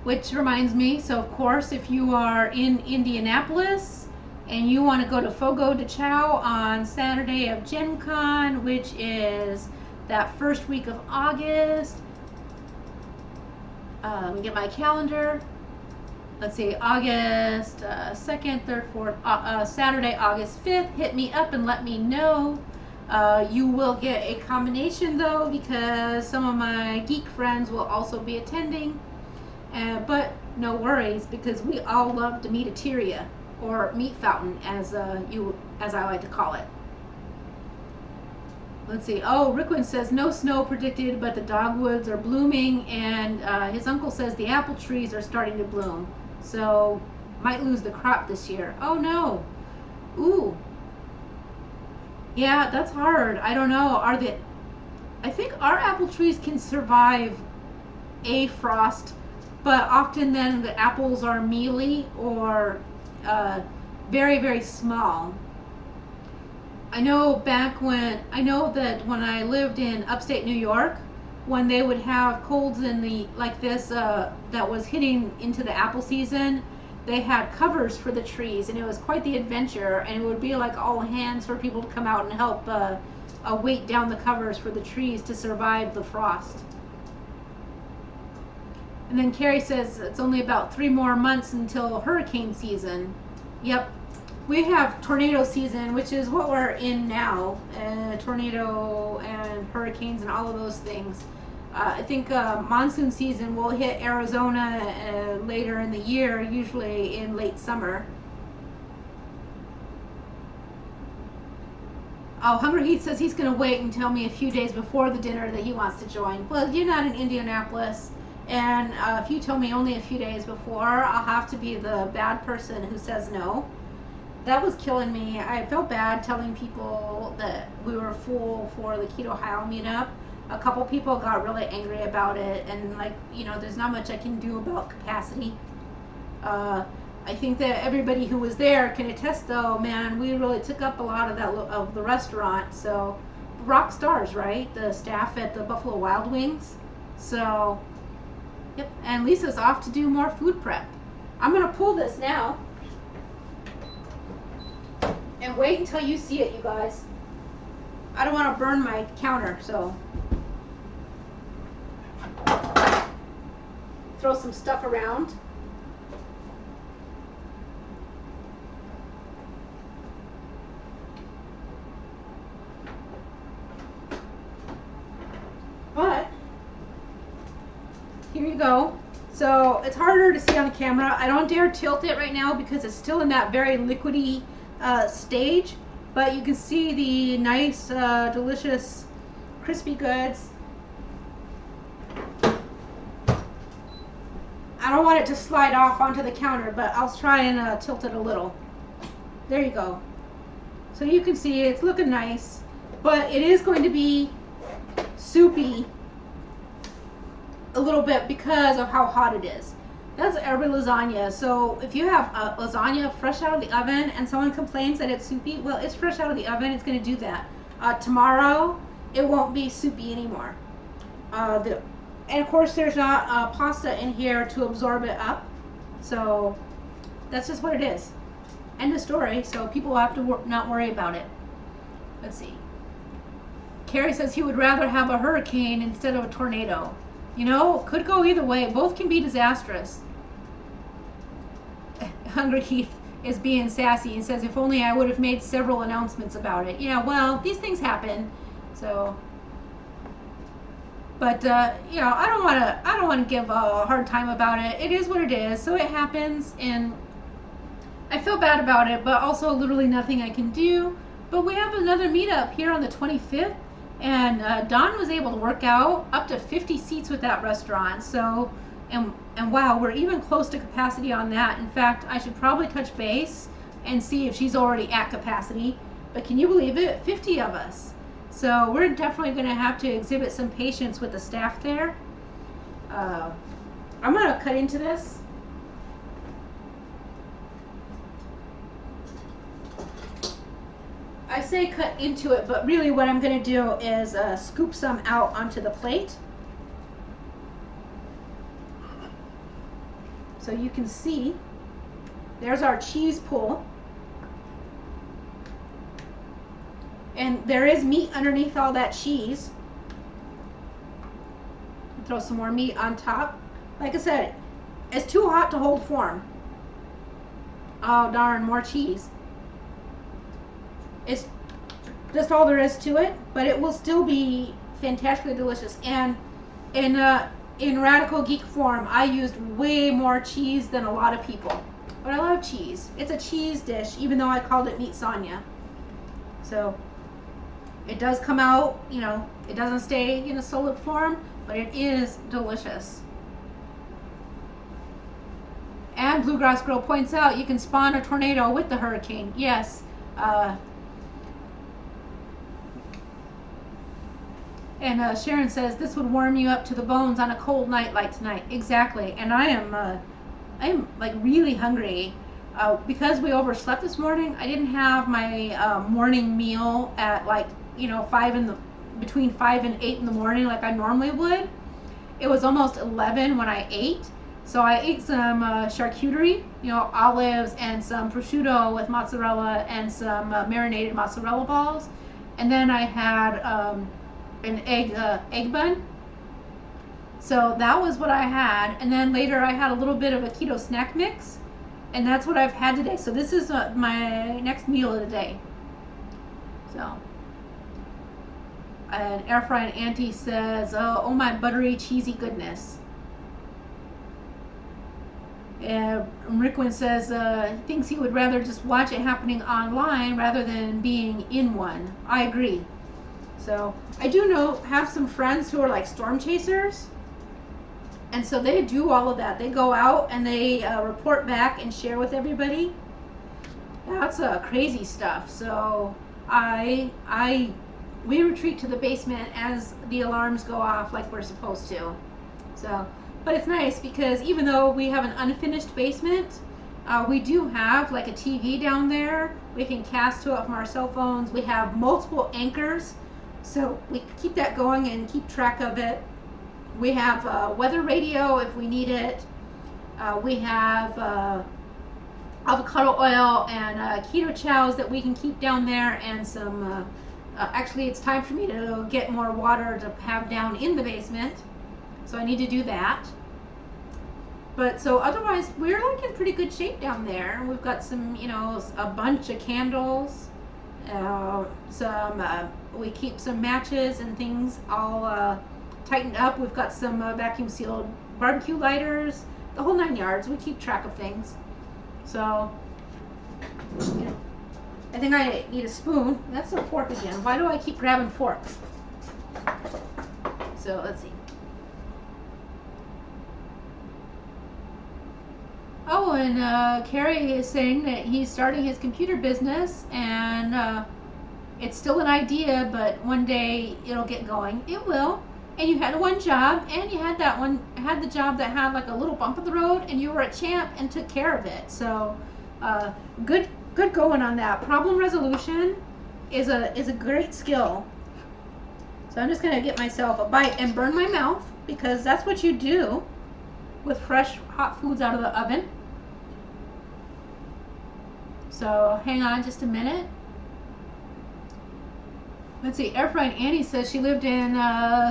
Which reminds me, so of course, if you are in Indianapolis and you want to go to Fogo de Chao on Saturday of Gen Con, which is that first week of August, let me get my calendar. Let's see, August 2nd, 3rd, 4th, Saturday, August 5th. Hit me up and let me know. You will get a combination though, because some of my geek friends will also be attending. But no worries, because we all love the meatateria, or meat fountain, as I like to call it. Let's see. Oh, Rickwin says no snow predicted, but the dogwoods are blooming, and his uncle says the apple trees are starting to bloom. So might lose the crop this year. Oh no. Ooh. Yeah, that's hard. I don't know. I think our apple trees can survive a frost, but often then the apples are mealy or very, very small. I know that when I lived in upstate New York, when they would have colds like this that was hitting into the apple season, they had covers for the trees, and it was quite the adventure, and it would be like all hands for people to come out and help weight down the covers for the trees to survive the frost. And then Carrie says it's only about 3 more months until hurricane season. Yep. We have tornado season, which is what we're in now. Tornado and hurricanes and all of those things. I think monsoon season will hit Arizona later in the year, usually in late summer. Oh, Hungry Heat says he's going to wait and tell me a few days before the dinner that he wants to join. Well, you're not in Indianapolis, and if you tell me only a few days before, I'll have to be the bad person who says no. That was killing me. I felt bad telling people that we were full for the KetO-IO meetup. A couple people got really angry about it, and like, you know, there's not much I can do about capacity. I think that everybody who was there can attest, though, man, we really took up a lot of the restaurant. So, rock stars, right? The staff at the Buffalo Wild Wings. So, yep. And Lisa's off to do more food prep. I'm gonna pull this now. And wait until you see it, you guys. I don't want to burn my counter, so throw some stuff around. But here you go. So it's harder to see on the camera. I don't dare tilt it right now because it's still in that very liquidy stage. But you can see the nice, delicious, crispy goods. I don't want it to slide off onto the counter, but I'll try and tilt it a little. There you go. So you can see it's looking nice, but it is going to be soupy a little bit because of how hot it is. That's every lasagna. So if you have a lasagna fresh out of the oven and someone complains that it's soupy, well, it's fresh out of the oven. It's going to do that. Tomorrow, it won't be soupy anymore. And of course, there's not pasta in here to absorb it up. So that's just what it is. End of story. So people will have to not worry about it. Let's see. Carrie says he would rather have a hurricane instead of a tornado. You know, could go either way. Both can be disastrous. Hungry Keith is being sassy and says, if only I would have made several announcements about it. Yeah, well, these things happen. So, but you know, I don't want to give a hard time about it. It is what it is. So it happens, and I feel bad about it, but also literally nothing I can do. But we have another meetup here on the 25th. And Don was able to work out up to 50 seats with that restaurant. So, and wow, we're even close to capacity on that. In fact, I should probably touch base and see if she's already at capacity. But can you believe it? 50 of us. So we're definitely going to have to exhibit some patience with the staff there. I'm going to cut into this. I say cut into it, but really what I'm going to do is scoop some out onto the plate. So you can see, there's our cheese pool. And there is meat underneath all that cheese. Throw some more meat on top. Like I said, it's too hot to hold form. Oh darn, more cheese. It's just all there is to it, but it will still be fantastically delicious. And in radical geek form, I used way more cheese than a lot of people. But I love cheese. It's a cheese dish, even though I called it meatsagna. So it does come out, you know, it doesn't stay in a solid form, but it is delicious. And Bluegrass Girl points out you can spawn a tornado with the hurricane. Yes. And Sharon says this would warm you up to the bones on a cold night like tonight. Exactly. And I am like really hungry because we overslept this morning. I didn't have my morning meal at like, you know, between 5 and 8 in the morning like I normally would. It was almost 11 when I ate. So I ate some charcuterie, you know, olives and some prosciutto with mozzarella and some marinated mozzarella balls. And then I had an egg bun. So that was what I had. And then later I had a little bit of a keto snack mix. And that's what I've had today. So this is my next meal of the day. So. And Air Fry and Auntie says, oh my buttery cheesy goodness. Rickwin says he thinks he would rather just watch it happening online rather than being in one. I agree. So I do have some friends who are like storm chasers, and so they do all of that. They go out and they report back and share with everybody. That's crazy stuff. So we retreat to the basement as the alarms go off like we're supposed to. So. But it's nice because even though we have an unfinished basement, we do have like a TV down there. We can cast to it from our cell phones. We have multiple anchors, so we keep that going and keep track of it. We have weather radio if we need it. We have avocado oil and keto chows that we can keep down there, and some, actually it's time for me to get more water to have down in the basement. So I need to do that. But so otherwise, we're like in pretty good shape down there. We've got some, you know, a bunch of candles. We keep some matches and things all tightened up. We've got some vacuum sealed barbecue lighters, the whole 9 yards. We keep track of things. So, you know, I think I need a spoon. That's a fork again. Why do I keep grabbing forks? So let's see. Oh, and Carrie is saying that he's starting his computer business, and it's still an idea, but one day it'll get going. It will. And you had one job, and you had the job that had like a little bump in the road, and you were a champ and took care of it. So, good going on that. Problem resolution is a great skill. So I'm just gonna get myself a bite and burn my mouth, because that's what you do with fresh hot foods out of the oven. So hang on just a minute. Let's see, Air Fried Annie says she lived in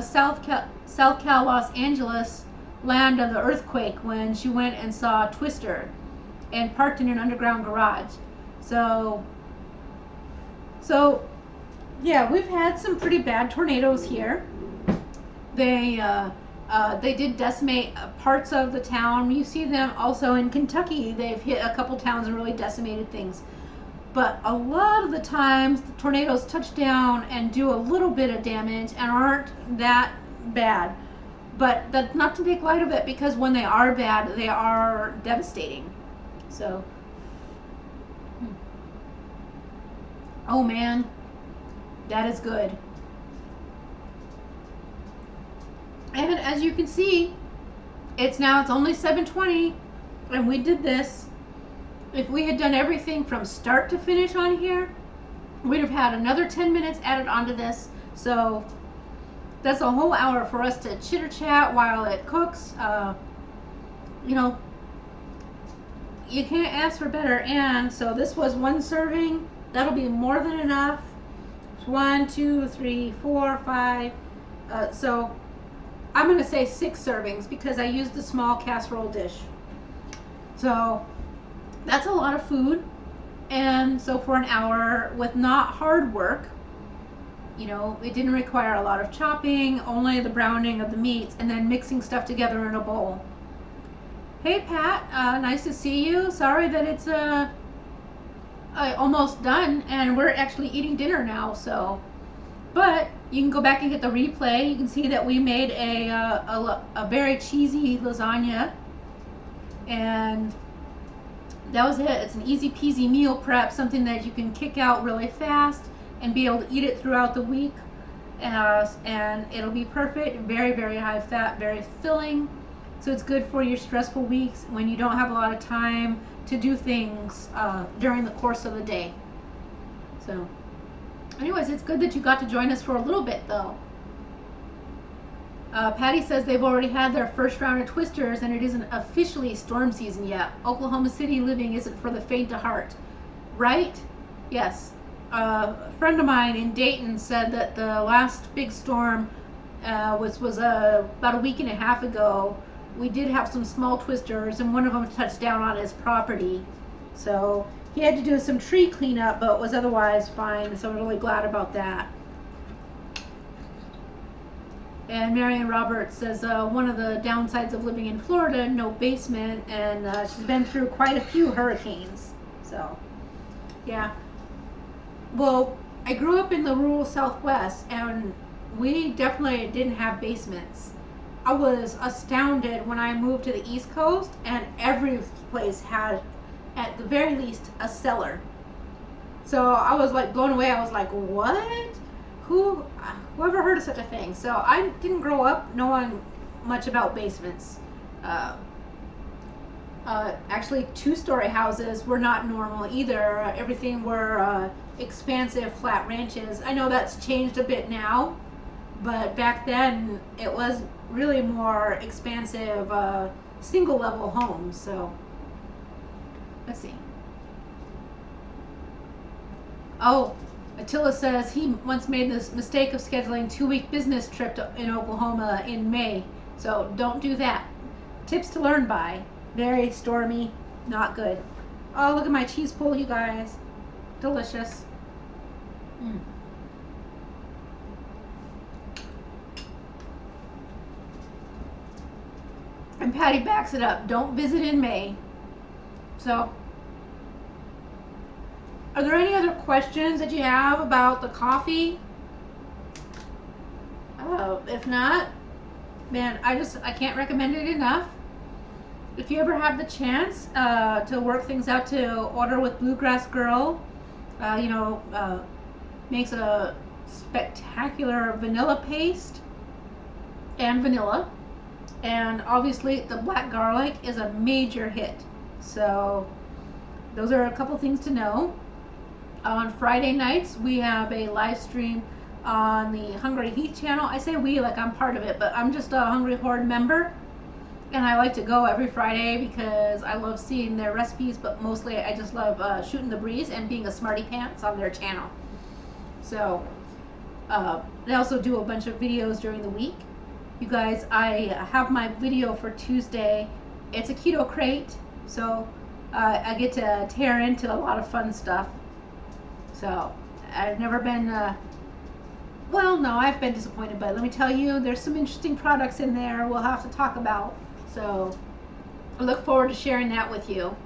South Cal, Los Angeles, land of the earthquake, when she went and saw Twister and parked in an underground garage. So yeah, we've had some pretty bad tornadoes here. They did decimate parts of the town. You see them also in Kentucky. They've hit a couple towns and really decimated things. But a lot of the times the tornadoes touch down and do a little bit of damage and aren't that bad. But that's not to make light of it, because when they are bad, they are devastating. So, oh man, that is good. And as you can see, it's only 7:20, and we did this. If we had done everything from start to finish on here, we'd have had another 10 minutes added onto this. So that's a whole hour for us to chitter chat while it cooks. You know, you can't ask for better. And so this was one serving. That'll be more than enough. 1, 2, 3, 4, 5. So I'm going to say 6 servings, because I used the small casserole dish. So that's a lot of food. And so for an hour with not hard work, you know, it didn't require a lot of chopping, only the browning of the meats and then mixing stuff together in a bowl. Hey Pat, nice to see you. Sorry that it's almost done and we're actually eating dinner now. So, but you can go back and get the replay. You can see that we made a very cheesy lasagna, and that was it. It's an easy peasy meal prep, something that you can kick out really fast and be able to eat it throughout the week, and it'll be perfect. Very, very high fat, very filling. So it's good for your stressful weeks when you don't have a lot of time to do things during the course of the day. So anyways, it's good that you got to join us for a little bit though. Patty says they've already had their first round of twisters and it isn't officially storm season yet. Oklahoma City living isn't for the faint of heart. Right? Yes. A friend of mine in Dayton said that the last big storm was about a week and a half ago. We did have some small twisters and one of them touched down on his property. So he had to do some tree cleanup, but was otherwise fine. So I'm really glad about that. And Marion Roberts says one of the downsides of living in Florida, no basement, and she's been through quite a few hurricanes. So, yeah. Well, I grew up in the rural Southwest, and we definitely didn't have basements. I was astounded when I moved to the East Coast, and every place had, at the very least, a cellar. So I was like blown away. I was like, what? Whoever heard of such a thing? So I didn't grow up knowing much about basements. Actually, two-story houses were not normal either. Everything were expansive flat ranches. I know that's changed a bit now, but back then it was really more expansive single-level homes. So let's see. Oh, Attila says he once made this mistake of scheduling 2-week business trip in Oklahoma in May. So don't do that. Tips to learn by. Very stormy, not good. Oh, look at my cheese pull, you guys. Delicious. And Patty backs it up. Don't visit in May. So, are there any other questions that you have about the coffee? If not, man, I can't recommend it enough. If you ever have the chance to work things out to order with Bluegrass Girl, makes a spectacular vanilla paste and vanilla. And obviously the black garlic is a major hit. So those are a couple things to know. On Friday nights, we have a live stream on the Hungry Heat channel. I say we like I'm part of it, but I'm just a Hungry Horde member. And I like to go every Friday because I love seeing their recipes, but mostly I just love shooting the breeze and being a smarty pants on their channel. So they also do a bunch of videos during the week. You guys, I have my video for Tuesday. It's a keto crate, so I get to tear into a lot of fun stuff. So I've never been, well, no, I've been disappointed, but let me tell you, there's some interesting products in there we'll have to talk about. So I look forward to sharing that with you.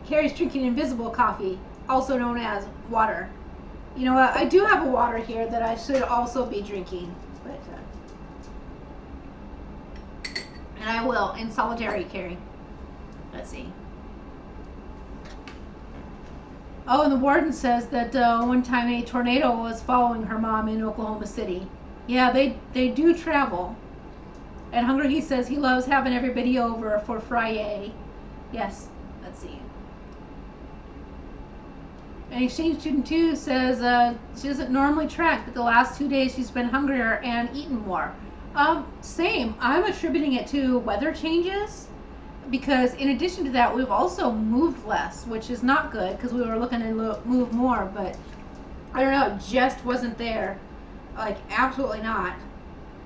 Carrie's drinking invisible coffee, also known as water. You know what? I do have a water here that I should also be drinking, but and I will in solidarity, Carrie. Let's see. Oh, and the warden says that one time a tornado was following her mom in Oklahoma City. Yeah, they do travel. And Hungry He says he loves having everybody over for Friday. Yes, let's see. And Exchange Student 2 says she doesn't normally track, but the last 2 days she's been hungrier and eaten more. Same. I'm attributing it to weather changes, because in addition to that, we've also moved less, which is not good because we were looking to move more, but I don't know, it just wasn't there. Like, absolutely not.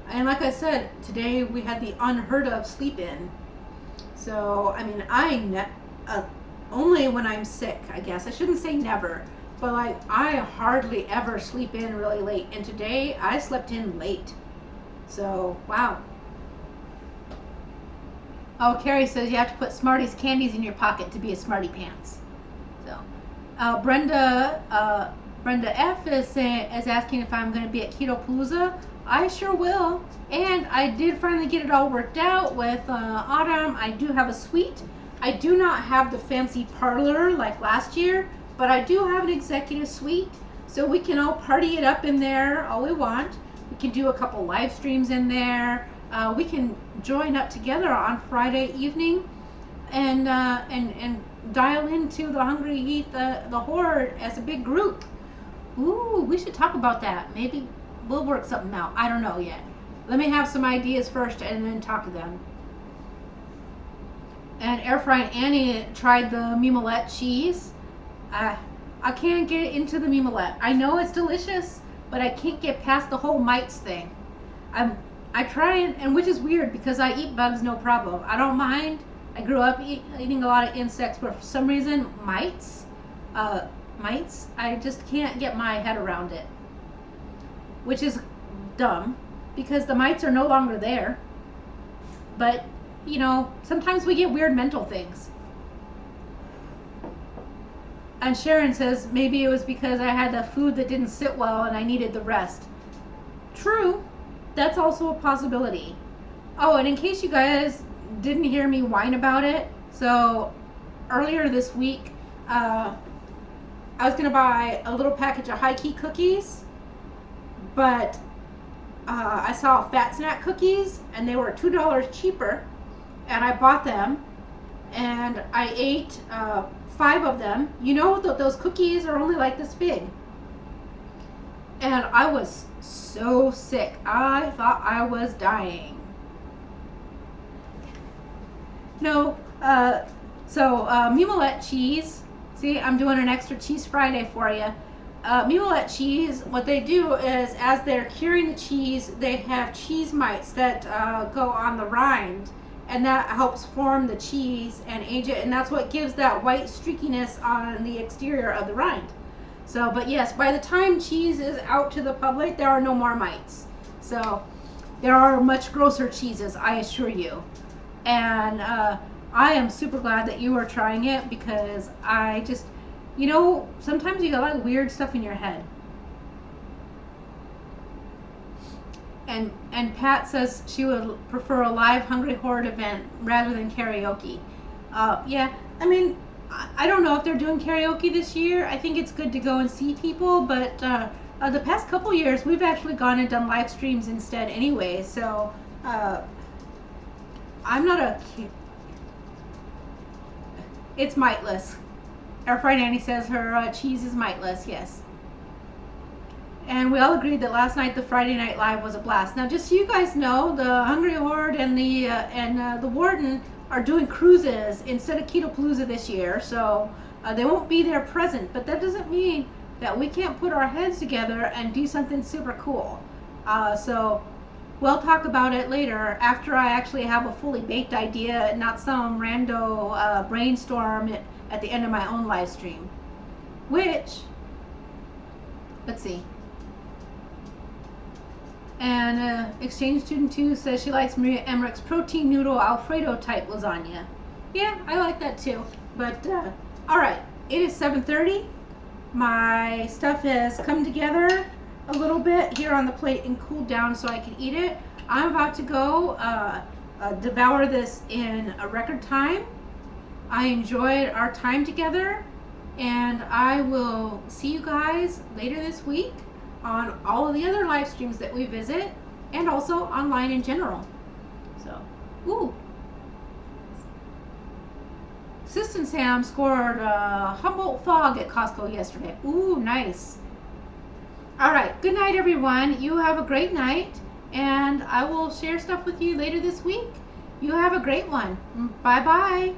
And like I said, today we had the unheard of sleep in. So, I mean, only when I'm sick, I guess. I shouldn't say never, but like I hardly ever sleep in really late. And today I slept in late. So, wow. Oh, Carrie says you have to put Smarties candies in your pocket to be a smarty pants. So, Brenda F is asking if I'm going to be at Keto Palooza. I sure will. And I did finally get it all worked out with Autumn. I do have a suite. I do not have the fancy parlor like last year, but I do have an executive suite, so we can all party it up in there all we want. We can do a couple live streams in there. We can join up together on Friday evening and dial into the Hungry Heat, the Horde as a big group. Ooh, we should talk about that. Maybe we'll work something out. I don't know yet. Let me have some ideas first and then talk to them. And Air Frying Annie tried the mimolette cheese. I can't get into the mimolette. I know it's delicious, but I can't get past the whole mites thing. I try and which is weird because I eat bugs no problem. I don't mind. I grew up eating a lot of insects, but for some reason mites, I just can't get my head around it. Which is dumb because the mites are no longer there. But you know, sometimes we get weird mental things. And Sharon says maybe it was because I had the food that didn't sit well and I needed the rest. True, that's also a possibility. Oh, and in case you guys didn't hear me whine about it, so earlier this week, I was gonna buy a little package of high key cookies, but I saw fat snack cookies and they were $2 cheaper. And I bought them, and I ate 5 of them. You know, those cookies are only like this big. And I was so sick. I thought I was dying. No, mimolette cheese. See, I'm doing an extra cheese Friday for you. Mimolette cheese, what they do is, as they're curing the cheese, they have cheese mites that go on the rind. And that helps form the cheese and age it, and that's what gives that white streakiness on the exterior of the rind. So, but yes, by the time cheese is out to the public, there are no more mites. So, there are much grosser cheeses, I assure you. And I am super glad that you are trying it, because I just, you know, sometimes you get like weird stuff in your head. And Pat says she would prefer a live Hungry Horde event rather than karaoke. Yeah, I mean, I don't know if they're doing karaoke this year. I think it's good to go and see people, but the past couple years we've actually gone and done live streams instead anyway. So I'm not a. It's mightless. Our friend Annie says her cheese is mightless. Yes. And we all agreed that last night the Friday Night Live was a blast. Now, just so you guys know, the Hungry Horde and the Warden are doing cruises instead of Ketopalooza this year, so they won't be there present. But that doesn't mean that we can't put our heads together and do something super cool. So we'll talk about it later after I actually have a fully baked idea, not some rando brainstorm at the end of my own live stream. Which, let's see. And Exchange Student 2 says she likes Maria Emmerich's protein noodle Alfredo type lasagna. Yeah, I like that too. But, alright, it is 7:30. My stuff has come together a little bit here on the plate and cooled down so I can eat it. I'm about to go devour this in a record time. I enjoyed our time together, and I will see you guys later this week on all of the other live streams that we visit, and also online in general. So, ooh. System Sam scored Humboldt Fog at Costco yesterday. Ooh, nice. All right, good night, everyone. You have a great night, and I will share stuff with you later this week. You have a great one. Bye-bye.